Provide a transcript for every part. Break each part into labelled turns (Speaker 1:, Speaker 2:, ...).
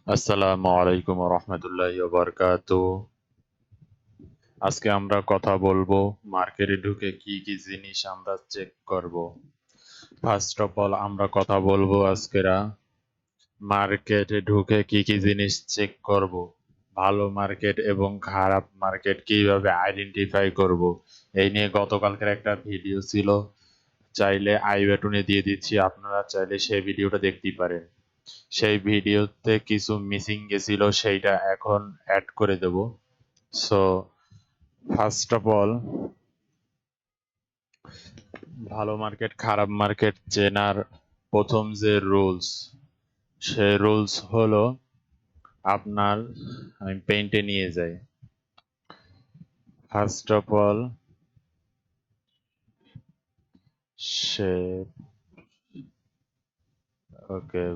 Speaker 1: আসসালামু আলাইকুম রহমতুল্লাহি ওয়া বারাকাতুহু। আজকে আমরা কথা বলবো মার্কেটে ঢুকে কি কি জিনিস আমরা চেক করব। ফার্স্ট অফ অল আমরা কথা বলবো আজকেরা মার্কেটে ঢুকে কি কি জিনিস চেক করব, ভালো মার্কেট এবং খারাপ মার্কেট কিভাবে আইডেন্টিফাই করব। এই নিয়ে গতকালকের একটা ভিডিও ছিল, চাইলে আই বাটনে দিয়ে দিচ্ছি, আপনারা চাইলে সেই ভিডিওটা দেখতেই পারেন। সেই ভিডিওতে কিছু মিসিং গেছিল, সেইটা এখন অ্যাড করে দেব। সো ফার্স্ট অফ অল ভালো মার্কেট খারাপ মার্কেট চেনার প্রথম যে রুলস, সেই রুলস হলো আপনার, আমি পেইন্টে নিয়ে যাই। First of all say okay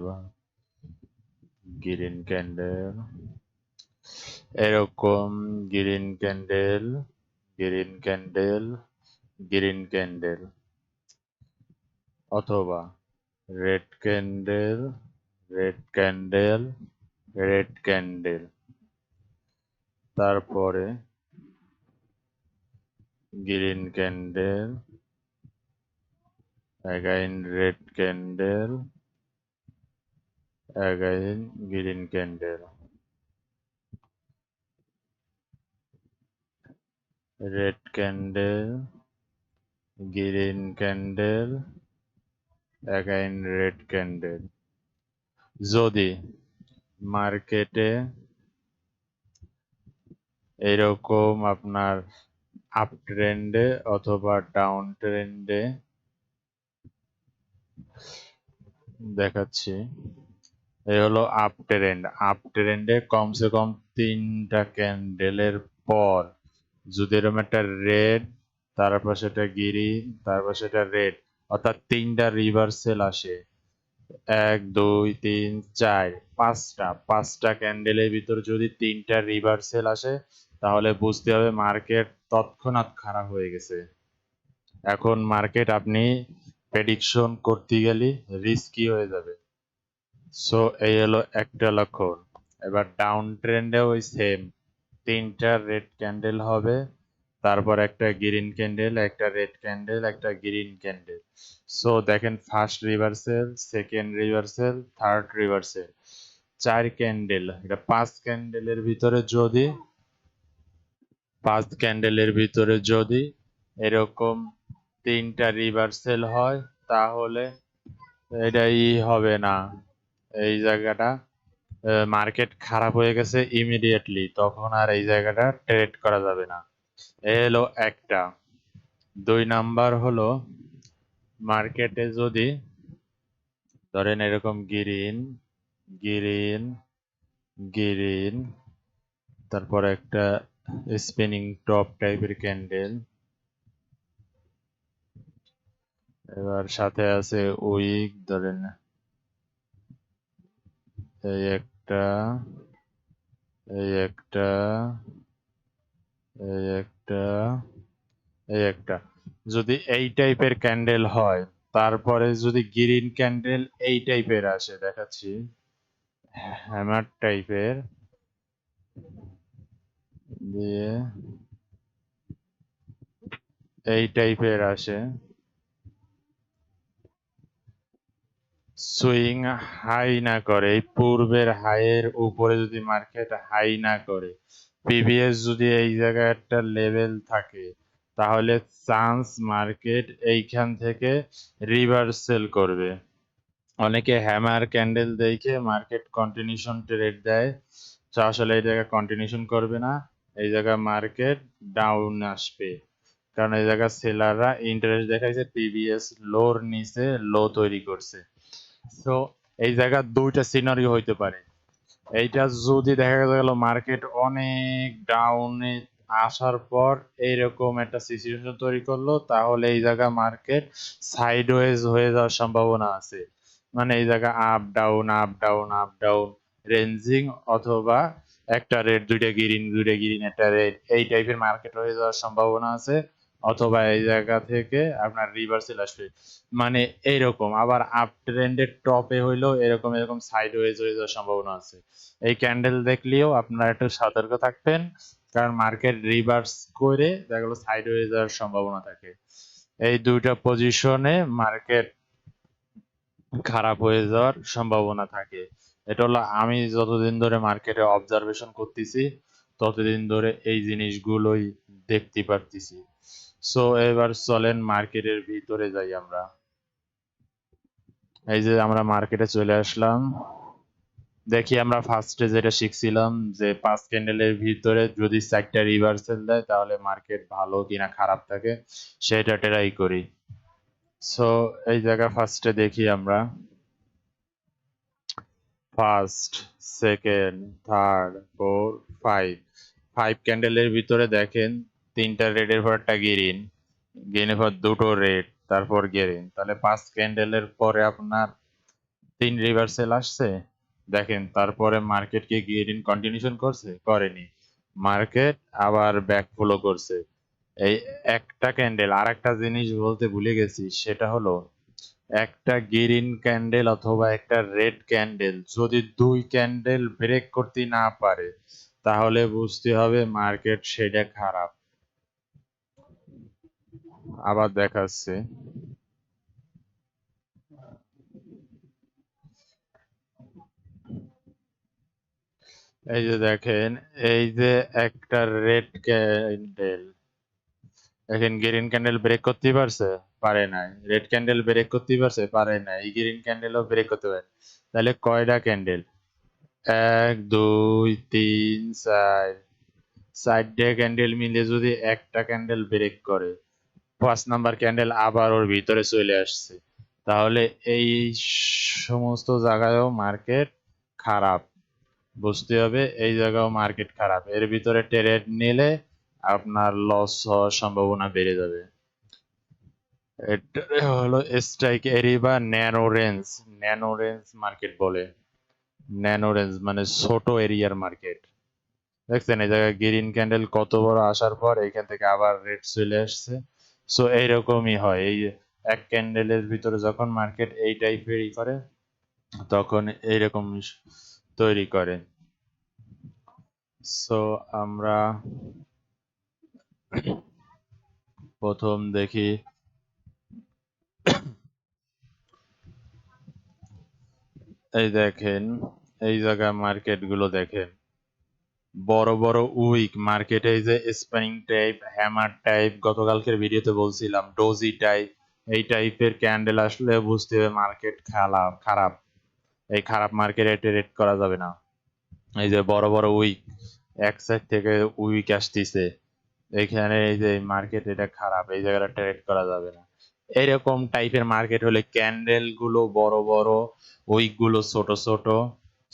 Speaker 1: green candle, এরকম green candle, green candle, green candle, অথবা red candle, red candle, red candle, তারপরে green candle, again red candle, again green candle, red candle, green candle, again red candle. যদি মার্কেটে এরকম আপনার up ট্রেন্ডে অথবা down ট্রেন্ডে দেখাচ্ছি, এই হলো আপ ট্রেন্ড। আপ ট্রেন্ডে কমসে কম 3টা ক্যান্ডেলের পর যদি এরকম একটা রেড, তারপর সেটা গ্রিন, তারপর সেটা রেড, অর্থাৎ 3টা রিভার্সেল আসে, 1 2 3 4 5টা ক্যান্ডেলের ভিতর যদি 3টা রিভার্সেল আসে, তাহলে বুঝতে হবে মার্কেট তৎক্ষণাৎ খারাপ হয়ে গেছে। এখন মার্কেট আপনি প্রেডিকশন করতে গেলে রিস্কি হয়ে যাবে। সো এই হলো একটা লক্ষণ। এবার ডাউন ট্রেন্ডে ওই সেম, 3টা রেড ক্যান্ডেল হবে, তারপর একটা গ্রিন ক্যান্ডেল, একটা রেড ক্যান্ডেল, একটা গ্রিন ক্যান্ডেল। সো দেখেন, first reversal, second reversal, third reversal, 4 candle, এটা 5 ক্যান্ডেলের ভিতরে যদি 5 ক্যান্ডেলের ভিতরে এরকম 3টা রিভার্সেল হয়, তাহলে এটাই হবে না, এই জায়গাটা মার্কেট খারাপ হয়ে গেছে ইমিডিয়েটলি, তখন আর এই জায়গাটা ট্রেড করা যাবে না। এ হলো একটা। 2 নাম্বার হলো মার্কেটে যদি ধরেন এরকম গ্রিন, গ্রিন, গ্রিন, তারপর একটা স্পিনিং টপ টাইপের ক্যান্ডেল, এবার সাথে আছে উইক, ধরেন এই একটা, এই একটা, এই একটা, এই একটা, যদি এই টাইপের ক্যান্ডেল হয়, তারপরে যদি গ্রিন ক্যান্ডেল এই টাইপের আসে, দেখাচ্ছি, হ্যামার টাইপের দিয়ে এই টাইপের আসে, সুইং হাই না করে, এই পূর্বের হাইয়ের উপরে যদি মার্কেট হাই না করে, প্রিভিয়াস যদি এই জায়গায় একটা লেভেল থাকে, তাহলে চান্স মার্কেট এইখান থেকে রিভার্সেল করবে। অনেকে হ্যামার ক্যান্ডেল দেখে মার্কেট কন্টিনিউশন ট্রেড দেয়, তো আসলে এই জায়গায় কন্টিনিউশন করবে না, এই জায়গায় মার্কেট ডাউন আসবে, কারণ এই জায়গায় সেলাররা ইন্টারেস্ট দেখাইছে, প্রিভিয়াস লোর নিচে লো তৈরি করছে। তো এই জায়গা 2টা সিনারিও হইতে পারে। এইটা যদি দেখা গেল মার্কেট অনেক ডাউনে আসার পর এইরকম একটা সিচুয়েশন তৈরি করলো, তাহলে এই জায়গা মার্কেট সাইডওয়েজ হয়ে যাওয়ার সম্ভাবনা আছে। মানে এই জায়গা up down, up down, up down, ranging, অথবা একটা রেড, 2টা গ্রিন, 2টা গ্রিন, একটা রেড, এই টাইপের মার্কেট হয়ে যাওয়ার সম্ভাবনা আছে। অথবা এই জায়গা থেকে আপনার রিভার্সাল আসবে, মানে এইরকম। আবার আপ ট্রেন্ডের টপে হইলেও এরকম এরকম সাইডওয়েজ হয়ে যাওয়ার সম্ভাবনা আছে। এই ক্যান্ডেল দেখলেও আপনারা একটু সতর্ক থাকবেন, কারণ মার্কেট রিভার্স করে দেখা গেলো সাইডওয়েজ যাওয়ার সম্ভাবনা থাকে। এই দুইটা পজিশনে মার্কেট খারাপ হয়ে যাওয়ার সম্ভাবনা থাকে। এটা হলো আমি যতদিন ধরে মার্কেটে অবজারভেশন করতেছি ততদিন ধরে এই জিনিসগুলোই দেখতে পারতেছি। সো এবার চলেন মার্কেটের ভিতরে যাই আমরা। এই যে আমরা মার্কেটে চলে আসলাম। দেখি আমরা ফার্স্টে যেটা শিখছিলাম যে 5 ক্যান্ডেলের ভিতরে যদি 4টা রিভার্সাল দেয় তাহলে মার্কেট ভালো কিনা খারাপ থাকে সেটা ট্রাই করি। সো এই জায়গা ফার্স্টে দেখি আমরা first, second, third, four, five ক্যান্ডেলের ভিতরে দেখেন 3টা রেডের পর একটা গ্রিন, গ্রিনের পর 2টো রেড, তারপর গ্রিন, তাহলে 5 ক্যান্ডেলের পরে আপনার 3 রিভার্সাল আসছে। দেখেন তারপরে মার্কেট কি গ্রিন কন্টিনিউশন করছে? করেনি, মার্কেট আবার ব্যাক ফলো করছে। এই একটা ক্যান্ডেল, আর একটা জিনিস বলতে ভুলে গেছি, সেটা হলো একটা গ্রিন ক্যান্ডেল অথবা একটা রেড ক্যান্ডেল যদি 2 ক্যান্ডেল ব্রেক করতে না পারে তাহলে বুঝতে হবে মার্কেট সেটা খারাপ। আবার দেখাচ্ছে, এই যে দেখেন, এই যে একটা রেড ক্যান্ডেল, দেখেন গ্রিন ক্যান্ডেল ব্রেক করতে পারছে? পারে নাই। রেড ক্যান্ডেল ব্রেক করতে পারছে? পারে নাই। এই গ্রিন ক্যান্ডেলও ব্রেক করতে পারে। তাহলে কয়টা ক্যান্ডেল? 1 2 3 4, 4টে ক্যান্ডেল মিলে যদি একটা ক্যান্ডেল ব্রেক করে, 5 নাম্বার ক্যান্ডেল আবার ওর ভিতরে চলে আসছে, তাহলে এই সমস্ত জায়গায়ও মার্কেট খারাপ। বুঝতে হবে এই জায়গাও মার্কেট খারাপ, এর ভিতরে ট্রেড নিলে আপনার লস হওয়ার সম্ভাবনা বেড়ে যাবে। এটা হলো স্ট্রাইক এরিয়া বা nano range. Nano range market বলে। ন্যানো রেঞ্জ মানে ছোট এরিয়ার মার্কেট। দেখছেন এই জায়গায় গ্রিন ক্যান্ডেল কত বড় আসার পর এখান থেকে আবার রেড চলে আসছে। সো এইরকমই হয়, এই এক ক্যান্ডেলের ভিতরে যখন মার্কেট এই টাইপেরই করে তখন এইরকম তৈরি করে। সো আমরা প্রথম দেখি, এই দেখেন এই জায়গা মার্কেট গুলো দেখেন বড় বড় উইক মার্কেটে, এই যে স্প্যানিং টাইপ, হ্যামার টাইপ, গতকালকের ভিডিওতে বলছিলাম ডোজি টাইপ, এই টাইপের ক্যান্ডেল আসলে বুঝতে হবে মার্কেট খারাপ খারাপ। এই খারাপ মার্কেটে ট্রেড করা যাবে না। এই যে বড় বড় উইক, এক সাইড থেকে উইক আসতেছে, এখানে এই যে মার্কেট এটা খারাপ, এই জায়গাটা ট্রেড করা যাবে না। এরকম টাইপের মার্কেট হলে ক্যান্ডেল গুলো বড় বড়, উইক গুলো ছোট ছোট,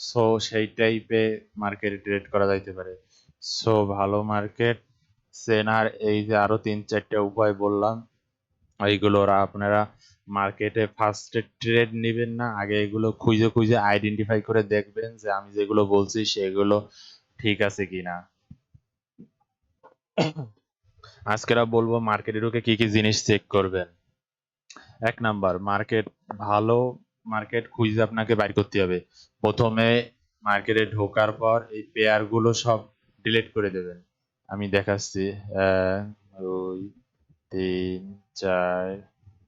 Speaker 1: সো সেই টাইপে মার্কেট ট্রেড করা যাইতে পারে। সো ভালো মার্কেট চেনার এই যে আরো 3 4টে উপায় বললাম, এইগুলো আপনারা মার্কেটে ফার্স্টে ট্রেড নেবেন না, আগে এগুলো খুঁজে খুঁজে আইডেন্টিফাই করে দেখবেন যে আমি যেগুলো বলছি সেগুলো ঠিক আছে কিনা। আজকেরা বলবো মার্কেটে ঢুকে কি কি জিনিস চেক করবেন। 1 নাম্বার, মার্কেট ভালো মার্কেট খুঁজে আপনাকে বাইর করতে হবে। প্রথমে মার্কেটে ঢোকার পর এই পেয়ার গুলো সব ডিলিট করে দেবেন। আমি দেখাচ্ছি, 1 2 3 4,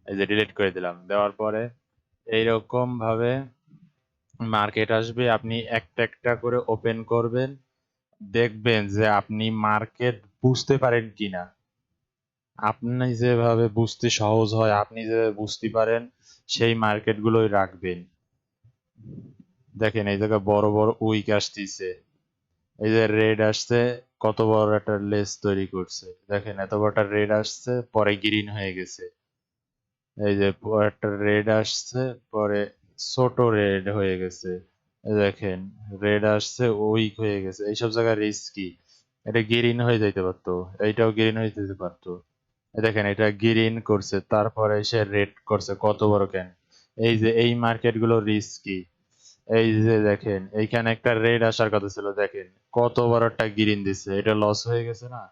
Speaker 1: এই যে ডিলিট করে দিলাম। দেওয়ার পরে এইরকম ভাবে মার্কেট আসবে, আপনি একটা একটা করে ওপেন করবেন, দেখবেন যে আপনি মার্কেট বুঝতে পারেন কিনা। আপনি যেভাবে বুঝতে সহজ হয়, আপনি যেভাবে বুঝতে পারেন সেই মার্কেট গুলোই রাখবেন। দেখেন এই জায়গায় বড় বড় উইক আসতেছে, এই যে রেড আসছে, কত বড় একটা লেস তৈরি করছে। দেখেন এত বড় একটা রেড আসছে পরে গ্রিন হয়ে গেছে, এই যে একটা রেড আসছে পরে ছোট রেড হয়ে গেছে। এই দেখেন রেড আসছে উইক হয়ে গেছে, এইসব জায়গায় রিস্কি। এটা গ্রিন হয়ে যাইতে পারতো, এইটাও গ্রিন হয়ে যেতে পারতো। দেখেন এটা গ্রিন করছে তারপরে সে রেড করছে, কত বড় কেন। এই যে এই মার্কেট গুলো রিস্কি। এই যে দেখেন এইখানে একটা রেড আসার কথা ছিল, দেখেন কত বড় একটা গ্রিন দিচ্ছে, এটা লস হয়ে গেছে না।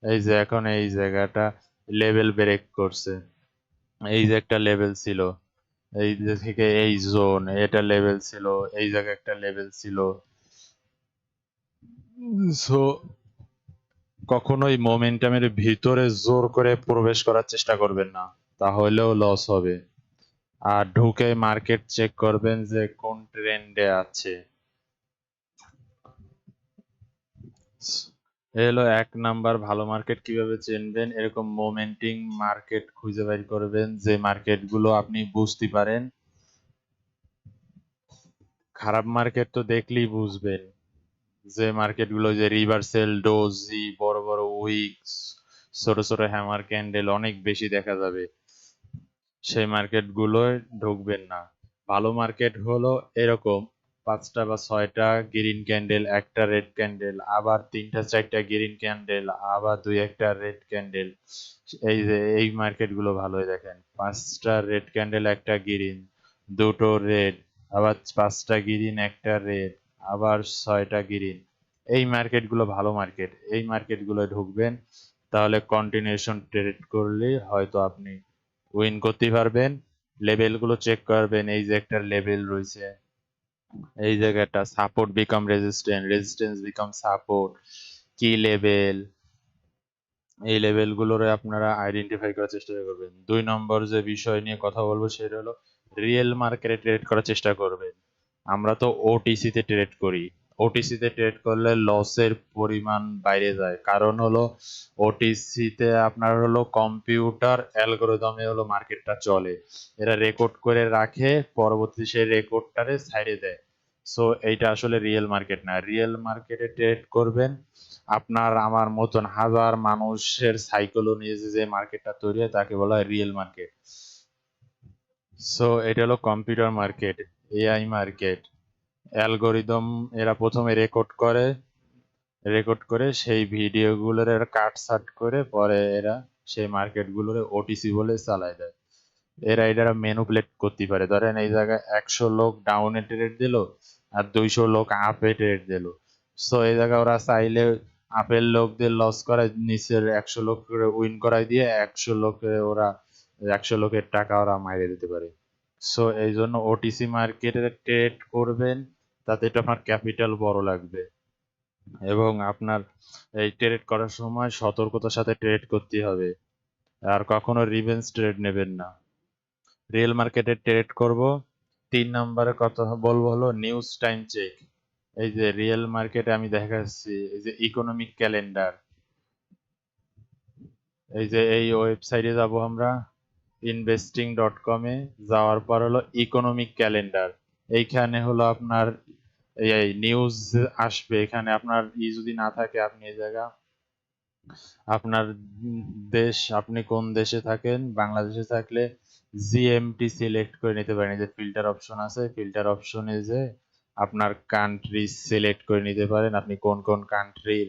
Speaker 1: এই যে এখন এই জায়গাটা লেভেল ব্রেক করছে। এই যে একটা লেভেল ছিল, এই যে থেকে এই জোন, এটা লেভেল ছিল, এই জায়গায় একটা লেভেল ছিল। সো কখনোই মোমেন্টামের ভিতরে জোর করে প্রবেশ করার চেষ্টা করবেন না, তাহলেও লস হবে। আর ঢুকে মার্কেট চেক করবেন যে কোন ট্রেন্ডে আছে। এ হলো ১ নাম্বার, ভালো মার্কেট কিভাবে চিনবেন, এরকম মোমেন্টিং মার্কেট খুঁজে বের করবেন যে মার্কেটগুলো আপনি বুঝতে পারেন। খারাপ মার্কেট তো দেখলেই বুঝবেন, যে মার্কেটগুলো যে রিভার্সাল, ডোজি, বড় বড় উইকস, ছোট ছোট হ্যামার ক্যান্ডেল অনেক বেশি দেখা যাবে, সেই মার্কেটগুলোয় ঢুকবেন না। ভালো মার্কেট হলো এরকম ৫টা বা ৬টা গ্রিন ক্যান্ডেল, একটা রেড ক্যান্ডেল, আবার ৩টা ৪টা গ্রিন ক্যান্ডেল, আবার ২-১টা রেড ক্যান্ডেল। এই যে এই মার্কেটগুলো ভালোই দেখেন। ৫টা রেড ক্যান্ডেল, একটা গ্রিন, ২টো রেড, আবার ৫টা গ্রিন, একটা রেড, আবার ৬টা গ্রিন। এই মার্কেটগুলো ভালো মার্কেট। এই মার্কেটগুলোয় ঢুকবেন, তাহলে কন্টিনিউশন ট্রেড করলে হয়তো আপনি উইন করতে পারবেন। লেভেলগুলো চেক করবেন, এই যে একটা লেভেল রয়েছে, এই জায়গাটা support become resistance, resistance become support, কি লেভেল, এই লেভেলগুলোরে আপনারা আইডেন্টিফাই করার চেষ্টা করবেন। ২ নম্বর যে বিষয় নিয়ে কথা বলবো সেটা হলো রিয়েল মার্কেটে ট্রেড করার চেষ্টা করবেন। আমরা তো ওটিসিতে ট্রেড করি। ওটিসিতে ট্রেড করলে লসের পরিমাণ বাইরে যায়। কারণ হলো ওটিসিতে আপনার হলো কম্পিউটার অ্যালগরিদমে হলো মার্কেটটা চলে। এরা রেকর্ড করে রাখে, পরবর্তী সেই রেকর্ডটারে সাইডে দেয়। সো এইটা আসলে রিয়েল মার্কেট না। রিয়েল মার্কেটে ট্রেড করবেন আপনার আমার মতন হাজার মানুষের সাইকেল অনুযায়ী যে মার্কেটটা তৈরি হয় তাকে বলা হয় রিয়েল মার্কেট। সো এটা হলো computer market, AI market. Algorithm এরা প্রথমে রেকর্ড করে সেই ভিডিওগুলোর এরা কাটছাঁট করে পরে এরা সেই মার্কেটগুলোর ওটিসি বলে চালায় দেয়। এরা ম্যানিপুলেট করতে পারে। ধরেন এই জায়গায় ১০০ লোক ডাউনে ট্রেড দিল আর ২০০ লোক আপে ট্রেড দিল। সো এই জায়গায় ওরা চাইলে আপের লোকদের লস করায় নিচের ১০০ লোক উইন করায় দিয়ে ১০০ লোকের টাকা ওরা মাইরে দিতে পারে। সো এই জন্য ওটিসি মার্কেটে ট্রেড করবেন, তাতে এটা আপনার ক্যাপিটাল বড় লাগবে এবং আপনার এই ট্রেড করার সময় সতর্কতার সাথে ট্রেড করতে হবে। আর কখনো রিভেঞ্জ ট্রেড নেবেন না। রিয়েল মার্কেটে ট্রেড করব। ৩ নম্বরে কথা বলবো হলো নিউজ টাইম চেক। এই যে রিয়েল মার্কেটে আমি দেখাচ্ছি, এই যে ইকোনমিক ক্যালেন্ডার, এই যে এই ওয়েবসাইটে যাব আমরা investing.com এ, যাওয়ার পর হলো ইকোনমিক ক্যালেন্ডার। এইখানে হলো আপনার এই নিউজ আসবে। এখানে আপনার যদি না থাকে, আপনি এই জায়গা আপনার দেশ, আপনি কোন দেশে থাকেন, বাংলাদেশে থাকলে জিএমটি সিলেক্ট করে নিতে পারেন। এই যে ফিল্টার অপশন আছে, ফিল্টার অপশনে যে আপনার কান্ট্রি সিলেক্ট করে নিতে পারেন। আপনি কোন কোন কান্ট্রির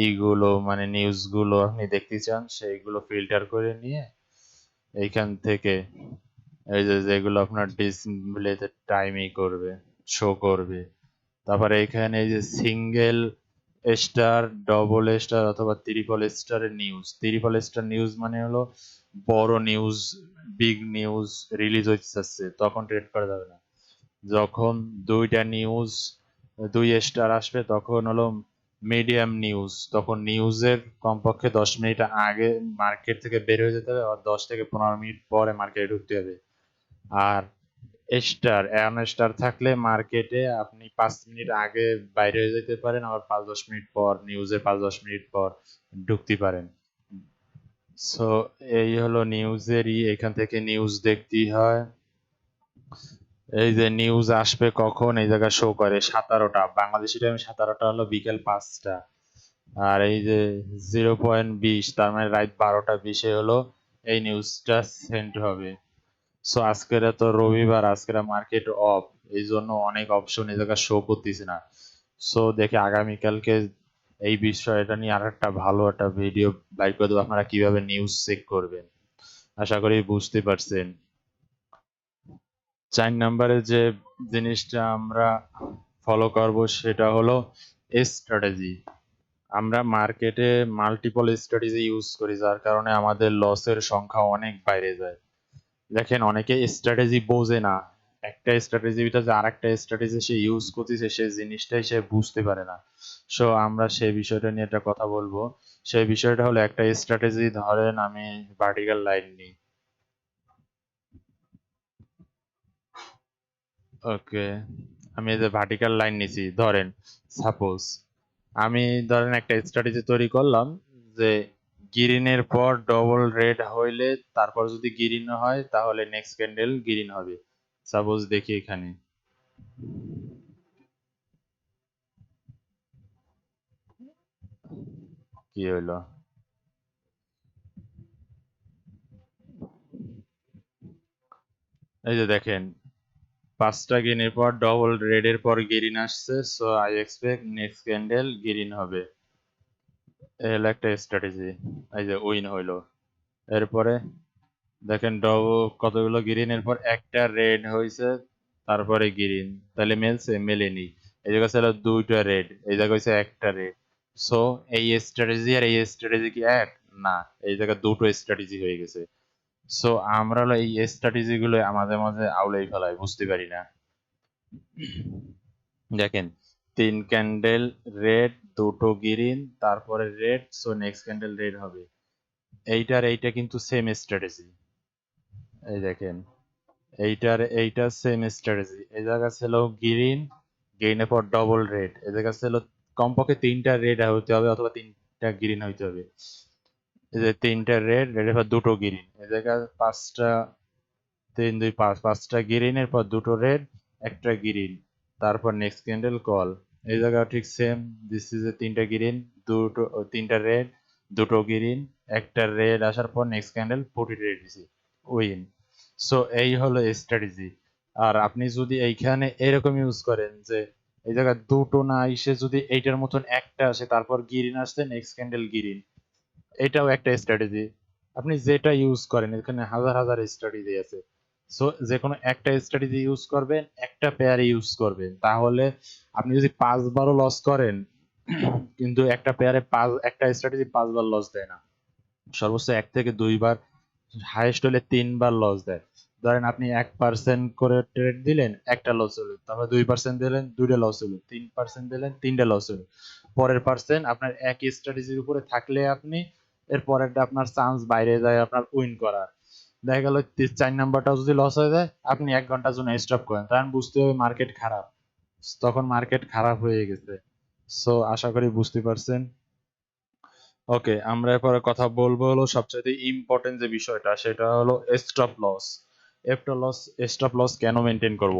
Speaker 1: ইগুলো মানে নিউজগুলো আপনি দেখতে চান, সেইগুলো ফিল্টার করে নিয়ে এইখান থেকে এই যে যেগুলো আপনার ডিসপ্লেতে টাইমই করবে, শো করবে। তারপরে এখানে এই যে সিঙ্গেল স্টার, ডবল স্টার অথবা ট্রিপল স্টারের নিউজ। ট্রিপল স্টার নিউজ মানে হলো বড় নিউজ, বিগ নিউজ রিলিজ হইতে যাচ্ছে, তখন ট্রেড করা যাবে না। যখন ২টা নিউজ ২ স্টার আসবে তখন হলো মিডিয়াম নিউজ। তখন নিউজের কমপক্ষে ১০ মিনিট আগে মার্কেট থেকে বের হয়ে যেতে হবে, আর ১০ থেকে ১৫ মিনিট পরে মার্কেটে ঢুকতে হবে। আর স্টার, এমন স্টার থাকলে মার্কেটে আপনি ৫ মিনিট আগে বাইরে হয়ে যেতে পারেন, আবার ৫-১০ মিনিট পর নিউজের ৫-১০ মিনিট পর ঢুকতে পারেন। সো এই হলো নিউজেরই, এখান থেকে নিউজ দেখতেই হয়। এই যে নিউজ আসবে কখন, এই জায়গায় শো করে ১৭টা বাংলাদেশি টাইমে, ১৭টা হলো বিকেল ৫টা। আর এই যে 0.২০ তার মানে রাত ১২টা ২০-এ হলো এই নিউজটা সেন্ড হবে। সো আজকের তো রবিবার, আজকের মার্কেট অফ, এই জন্য অনেক অপশন এই জায়গায় শো করতেছে না। সো দেখে আগামীকালকে এই বিষয়টা নিয়ে আর একটা ভালো একটা ভিডিও বাইর করে দেবো, আপনারা কিভাবে নিউজ চেক করবেন। আশা করি বুঝতে পারছেন। ৪ নম্বরে যে জিনিসটা আমরা ফলো করব সেটা হলো স্ট্র্যাটেজি। আমরা মার্কেটে মাল্টিপল স্ট্র্যাটেজি ইউজ করি, যার কারণে আমাদের লসের সংখ্যা অনেক বাইরে যায়। দেখেন, অনেকে স্ট্র্যাটেজি বোঝে না, একটা স্ট্র্যাটেজির ভিতরে যে আরেকটা স্ট্র্যাটেজি সে ইউজ করতেছে সেই জিনিসটাই সে বুঝতে পারে না। সো আমরা সেই বিষয়টা নিয়ে একটা কথা বলবো। সেই বিষয়টা হলো, একটা স্ট্র্যাটেজি ধরেন আমি ভার্টিক্যাল লাইন নিই। ওকে, আমি এই যে ভার্টিক্যাল লাইন নিছি, ধরেন সাপোজ আমি ধরেন একটা স্ট্র্যাটেজি তৈরি করলাম যে গ্রিনের পর ডবল রেড হইলে, তারপর যদি গ্রিন হয় তাহলে নেক্সট ক্যান্ডেল গ্রিন হবে। সাপোজ দেখি এখানে কি হইলো। এই যে দেখেন, পাঁচটা গ্রিনের পর ডবল রেড এর পর গ্রিন আসছে, so I expect next candle green হবে। এই হলো একটা স্ট্র্যাটেজি, এই যে উইন হইলো। এরপরে দেখেন কতগুলো গ্রিনের পর একটা রেড হয়েছে, তারপরে গ্রিন, তাহলে মেলছে? মেলেনি। এই জায়গা ছিল দুইটা রেড, এই জায়গা হয়েছে একটা রেড। সো এই স্ট্র্যাটেজি আর এই স্ট্র্যাটেজি কি এক? না, এই জায়গায় দুটো স্ট্র্যাটেজি হয়ে গেছে। সো আমরা হলো এই স্ট্র্যাটেজি গুলো আমাদের মাঝে আউলাই ফেলাই, বুঝতে পারি না। দেখেন, তিন ক্যান্ডেল রেড, দুটো গ্রিন, তারপরে red, so next candle red হবে। এইটার এইটা কিন্তু সেম স্ট্র্যাটেজি। এই দেখেন, এইটার সেম স্ট্র্যাটেজি। এই জায়গা ছিল গ্রিন, গ্রিনের পর ডবল রেড, এই জায়গা ছিল কমপক্ষে তিনটা রেড হইতে হবে অথবা তিনটা গ্রিন হইতে হবে। এই যে তিনটা রেড, রেডের পর দুটো গ্রিন, এই জায়গায় পাঁচটা, তিন দুই পাঁচ, পাঁচটা গ্রিনের পর দুটো রেড, একটা গ্রিন, তারপর নেক্সট ক্যান্ডেল কল। এই জায়গা ঠিক সেম, দিস ইজ এ তিনটা গ্রিন, দুটো তিনটা রেড, দুটো গ্রিন, একটা রেড আসার পর নেক্সট ক্যান্ডেল 40 রেড দিছি, উইন। সো এই হলো স্ট্র্যাটেজি। আর আপনি যদি এইখানে এরকম ইউজ করেন যে এই জায়গায় দুটো না এসে যদি এইটার মতন একটা আসে, তারপর গ্রিন আসছে, নেক্সট ক্যান্ডেল গ্রিন, এটাও একটা স্ট্র্যাটেজি। আপনি যেটা ইউজ করেন, এখানে হাজার হাজার স্ট্র্যাটেজি আছে। সো যে কোনো একটা স্ট্র্যাটেজি ইউজ করবেন, একটা পেয়ার ইউজ করবেন, তাহলে আপনি যদি 5 বারও লস করেন, কিন্তু একটা পেয়ারে একটা স্ট্র্যাটেজি 5 বার লস দেয় না, সর্বোচ্চ 1 থেকে 2 বার, হাইয়েস্ট হলে 3 বার লস দেয়। ধরেন আপনি 1% করে ট্রেড দিলেন, একটা লস হলো, তারপর 2% দিলেন, দুইটা লস হলো, 3% দিলেন, তিনটা লস হলো। পরের পার্সেন্ট আপনার একই স্ট্র্যাটেজির উপরে থাকলে আপনি এর পরেরটা আপনার চান্স বাইরে যায় আপনার উইন করার। দেখা গেল 4 নাম্বারটাও যদি লস হয়ে যায়, আপনি 1 ঘন্টার জন্য স্টপ করেন, কারণ বুঝতে হবে মার্কেট খারাপ, তখন মার্কেট খারাপ হয়ে গেছে। সো আশা করি বুঝতে পারছেন। ওকে, আমরা এরপরে কথা বলবো হলো সবচাইতে ইম্পর্টেন্ট যে বিষয়টা, সেটা হলো স্টপ লস। স্টপ লস কেন মেনটেন করব?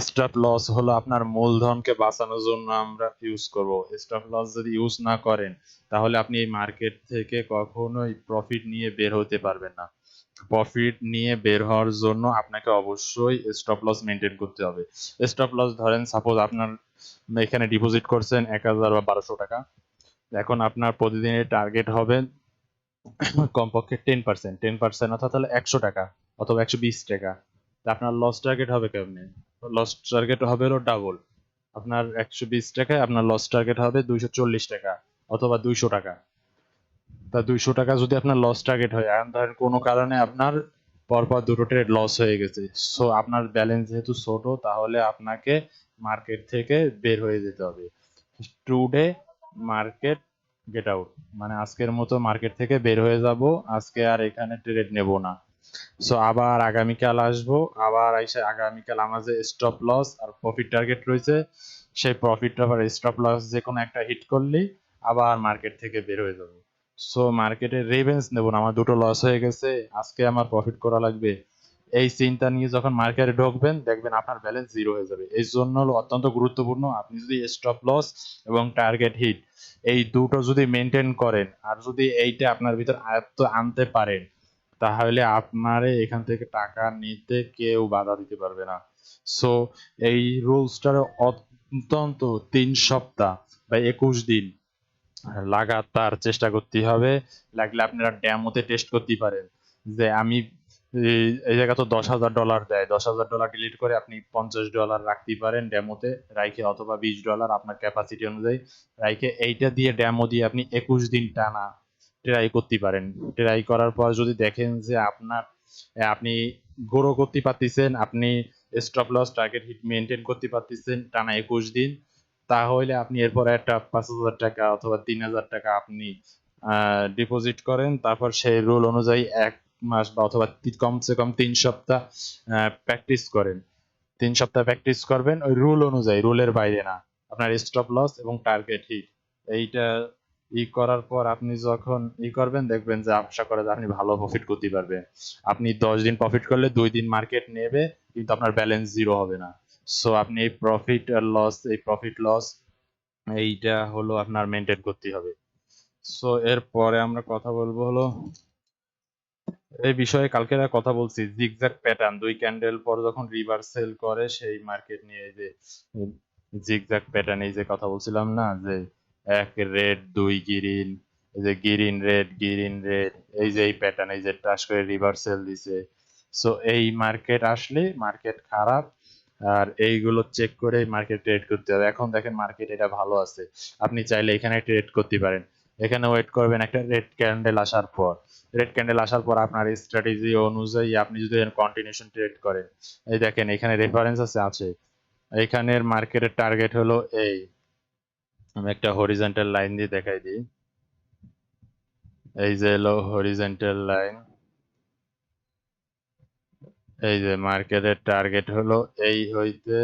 Speaker 1: স্টপ লস হলো আপনার মূলধনকে বাঁচানোর জন্য আমরা ইউজ করব। স্টপ লস যদি ইউজ না করেন, তাহলে আপনি এই মার্কেট থেকে কখনোই প্রফিট নিয়ে বের হতে পারবেন না। প্রফিট নিয়ে বের হওয়ার জন্য আপনাকে অবশ্যই স্টপ লস মেনটেন করতে হবে। স্টপ লস ধরেন সাপোজ আপনার এখানে ডিপোজিট করছেন 1000 বা 1200 টাকা, এখন আপনার প্রতিদিনের টার্গেট হবে কমপক্ষে 10%, 10% অর্থাৎ তাহলে 100 টাকা অথবা 120 টাকা। তা আপনার লস টার্গেট হবে কেমনে? লস টার্গেট হবে হলো ডাবল। আপনার 120 টাকায় আপনার লস টার্গেট হবে 240 টাকা অথবা 200 টাকা। তা 200 টাকা যদি আপনার লস টার্গেট হয়, এখন ধরেন কোনো কারণে আপনার পরপর দুটো ট্রেড লস হয়ে গেছে, সো আপনার ব্যালেন্স যেহেতু ছোট, তাহলে আপনাকে মার্কেট থেকে বের হয়ে যেতে হবে। টুডে মার্কেট গেট আউট, মানে আজকের মতো মার্কেট থেকে বের হয়ে যাব, আজকে আর এখানে ট্রেড নেব না। সো আবার আগামীকাল আসবো, আবার এসে আগামীকাল আমার যে স্টপ লস আর প্রফিট টার্গেট রয়েছে, সেই প্রফিট আবার স্টপ লস যে কোনো একটা হিট করলেই আবার মার্কেট থেকে বের হয়ে যাবো। সো মার্কেটে রিভেঞ্জ নেব না, আমার দুটো লস হয়ে গেছে, আজকে আমার প্রফিট করা লাগবে, এই চিন্তা নিয়ে যখন মার্কেটে ঢুকবেন, দেখবেন আপনার ব্যালেন্স জিরো হয়ে যাবে। এই জন্য হলো অত্যন্ত গুরুত্বপূর্ণ, আপনি যদি স্টপ লস এবং টার্গেট হিট এই দুটো যদি মেনটেন করেন, আর যদি এইটা আপনার ভিতর আয়ত্ত আনতে পারেন, তাহলে আপনারে এখান থেকে টাকা নিতে কেউ বাধা দিতে পারবে না। সো এই রুলসটার অন্তত 3 সপ্তাহ বা 21 দিন লাগাতার চেষ্টা করতে হবে। লাগলে আপনারা ড্যামোতে টেস্ট করতে পারেন যে আমি এই জায়গা তো $10,000 দেয়, $10,000 ডিলিট করে আপনি $50 রাখতে পারেন ডেমোতে রাইখে, অথবা $20 আপনার ক্যাপাসিটি অনুযায়ী রাইখে, এইটা দিয়ে ডেমো দিয়ে আপনি 21 দিন টানা ট্রাই করতে পারেন। ট্রাই করার পর যদি দেখেন যে আপনি গ্রো করতে পারতেছেন, আপনি stop loss target hit maintain করতে পারতেছেন টানা 21 দিন, তাহলে আপনি এরপর একটা $5,000 অথবা $3,000 আপনি ডিপোজিট করেন। তারপর সেই রুল অনুযায়ী 1 মাস বা অথবা কমসে কম 3 সপ্তাহ প্র্যাকটিস করেন। 3 সপ্তাহ প্র্যাকটিস করবেন ওই রুল অনুযায়ী, রুলের বাইরে না। আপনার স্টপ লস এবং টার্গেট হিট এইটা করার পর আপনি যখন করবেন, দেখবেন যে আশা করে যে আপনি ভালো প্রফিট করতে পারবেন। আপনি 10 দিন প্রফিট করলে 2 দিন মার্কেট নেবে, কিন্তু আপনার ব্যালেন্স জিরো হবে না। সো আপনি এই প্রফিট লস এইটা হলো আপনার মেনটেন করতে হবে। সো এরপরে আমরা কথা বলবো হলো এই বিষয়ে, কালকে কথা বলছি জিগজ্যাগ প্যাটার্ন, 2 ক্যান্ডেল পর যখন রিভার্সাল করে সেই মার্কেট নিয়ে। এই যে জিগজ্যাগ প্যাটার্ন, এই যে কথা বলছিলাম না যে 1 রেড 2 গ্রিন, এই যে গ্রিন রেড, এই যে এই প্যাটার্ন, এই যে টাচ করে রিভার্সাল দিছে। সো এই মার্কেট আসলে মার্কেট খারাপ, আর এইগুলো চেক করে মার্কেট ট্রেড করতে হবে। এখন দেখেন মার্কেট এটা ভালো আছে, আপনি চাইলে এখানে ট্রেড করতে পারেন। এখানে ওয়েট করবেন একটা রেড ক্যান্ডেল আসার পর। রেড ক্যান্ডেল আসার পর আপনার স্ট্র্যাটেজি অনুযায়ী আপনি যদি কন্টিনিউশন ট্রেড করেন, এই দেখেন এখানে রেফারেন্স আছে। এইখানের মার্কেটের টার্গেট হলো এই, আমি একটা হরিজন্টাল লাইন দিয়ে দেখাই দিই। এই যে হলো হরিজন্টাল লাইন, এই যে মার্কেটের টার্গেট হলো এই হইতে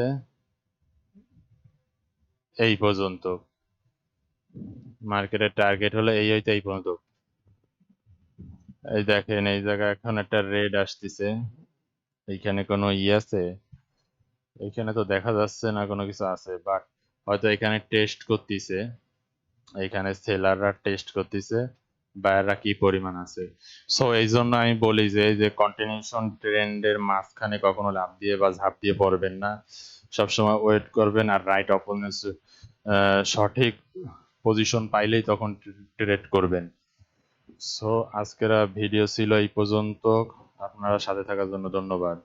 Speaker 1: এই পর্যন্ত। মার্কেটের টার্গেট হলো এই হইতে এই পর্যন্ত। এই দেখেন এই জায়গায় এখন একটা রেড আসতেছে, এইখানে কোনো আছে? এইখানে তো দেখা যাচ্ছে না কোনো কিছু আছে, বাট হয়তো এখানে টেস্ট করতেছে, এইখানে সেলাররা টেস্ট করতেছে বায়াররা কি পরিমাণ আছে। সো এই জন্য আমি বলি যে এই যে কন্টিনিউশন ট্রেন্ডের মাঝখানে কখনো লাফ দিয়ে বা ঝাঁপ দিয়ে পড়বেন না, সবসময় ওয়েট করবেন আর রাইট অপোনেন্স সঠিক পজিশন পাইলেই তখন ট্রেড করবেন। সো আজকের ভিডিও ছিল এই পর্যন্ত, আপনারা সাথে থাকার জন্য ধন্যবাদ।